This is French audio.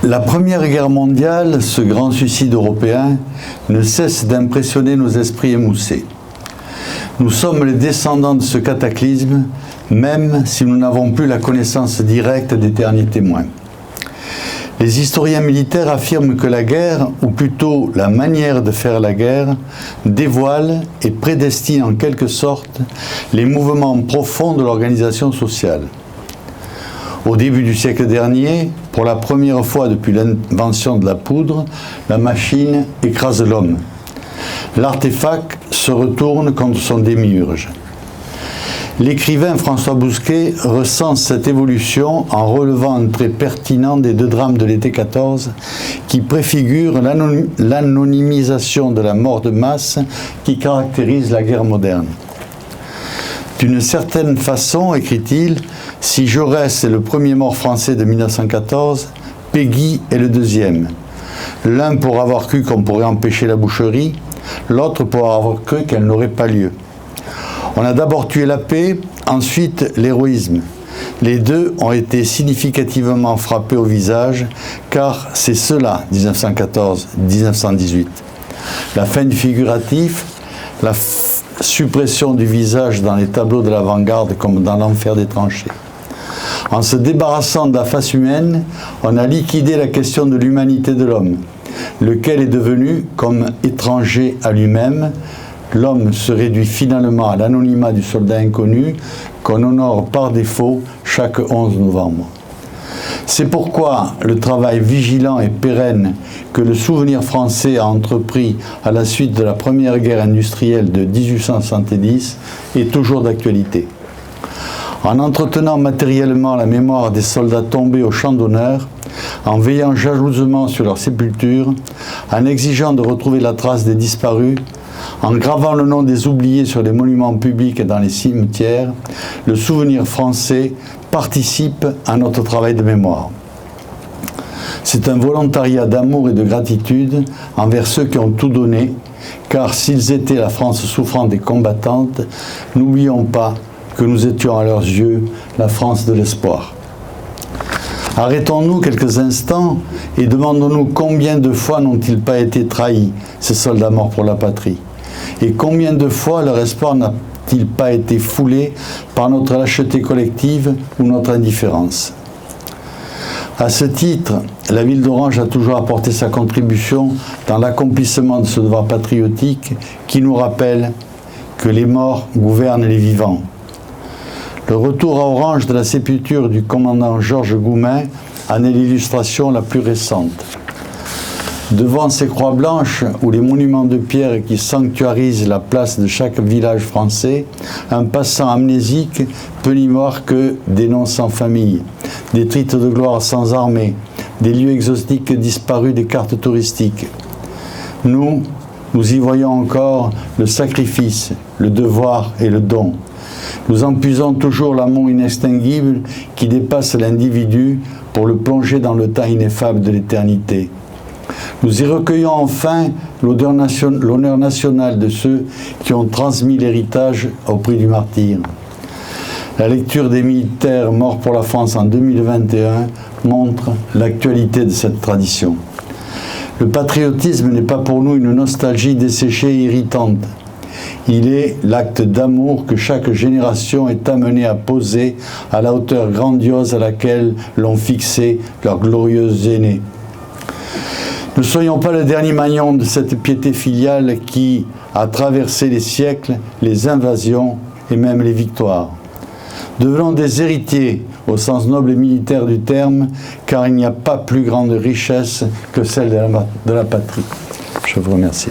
La Première Guerre mondiale, ce grand suicide européen, ne cesse d'impressionner nos esprits émoussés. Nous sommes les descendants de ce cataclysme, même si nous n'avons plus la connaissance directe des derniers témoins. Les historiens militaires affirment que la guerre, ou plutôt la manière de faire la guerre, dévoile et prédestine en quelque sorte les mouvements profonds de l'organisation sociale. Au début du siècle dernier, pour la première fois depuis l'invention de la poudre, la machine écrase l'homme. L'artefact se retourne contre son démiurge. L'écrivain François Bousquet recense cette évolution en relevant un trait pertinent des deux drames de l'été 14 qui préfigurent l'anonymisation de la mort de masse qui caractérise la guerre moderne. D'une certaine façon, écrit-il, si Jaurès est le premier mort français de 1914, Péguy est le deuxième. L'un pour avoir cru qu'on pourrait empêcher la boucherie, l'autre pour avoir cru qu'elle n'aurait pas lieu. On a d'abord tué la paix, ensuite l'héroïsme. Les deux ont été significativement frappés au visage, car c'est cela, 1914-1918. La fin du figuratif, la suppression du visage dans les tableaux de l'avant-garde comme dans l'enfer des tranchées. En se débarrassant de la face humaine, on a liquidé la question de l'humanité de l'homme, lequel est devenu comme étranger à lui-même. L'homme se réduit finalement à l'anonymat du soldat inconnu qu'on honore par défaut chaque 11 novembre. C'est pourquoi le travail vigilant et pérenne que le souvenir français a entrepris à la suite de la première guerre industrielle de 1870 est toujours d'actualité. En entretenant matériellement la mémoire des soldats tombés au champ d'honneur, en veillant jalousement sur leur sépulture, en exigeant de retrouver la trace des disparus, en gravant le nom des oubliés sur les monuments publics et dans les cimetières, le souvenir français participe à notre travail de mémoire. C'est un volontariat d'amour et de gratitude envers ceux qui ont tout donné, car s'ils étaient la France souffrante et combattante, n'oublions pas que nous étions à leurs yeux la France de l'espoir. Arrêtons-nous quelques instants et demandons-nous combien de fois n'ont-ils pas été trahis, ces soldats morts pour la patrie, et combien de fois leur espoir n'a-t-il pas été foulé par notre lâcheté collective ou notre indifférence. À ce titre, la ville d'Orange a toujours apporté sa contribution dans l'accomplissement de ce devoir patriotique qui nous rappelle que les morts gouvernent les vivants. Le retour à Orange de la sépulture du commandant Georges Goumin en est l'illustration la plus récente. Devant ces croix blanches ou les monuments de pierre qui sanctuarisent la place de chaque village français, un passant amnésique peut n'y voir que des noms sans famille, des titres de gloire sans armée, des lieux exotiques disparus des cartes touristiques. Nous y voyons encore le sacrifice, le devoir et le don. Nous en puisons toujours l'amour inextinguible qui dépasse l'individu pour le plonger dans le temps ineffable de l'éternité. Nous y recueillons enfin l'honneur national de ceux qui ont transmis l'héritage au prix du martyre. La lecture des militaires morts pour la France en 2021 montre l'actualité de cette tradition. Le patriotisme n'est pas pour nous une nostalgie desséchée et irritante. Il est l'acte d'amour que chaque génération est amenée à poser à la hauteur grandiose à laquelle l'ont fixé leurs glorieux aînés. Ne soyons pas le dernier maillon de cette piété filiale qui a traversé les siècles, les invasions et même les victoires. Devenons des héritiers au sens noble et militaire du terme, car il n'y a pas plus grande richesse que celle de la patrie. Je vous remercie.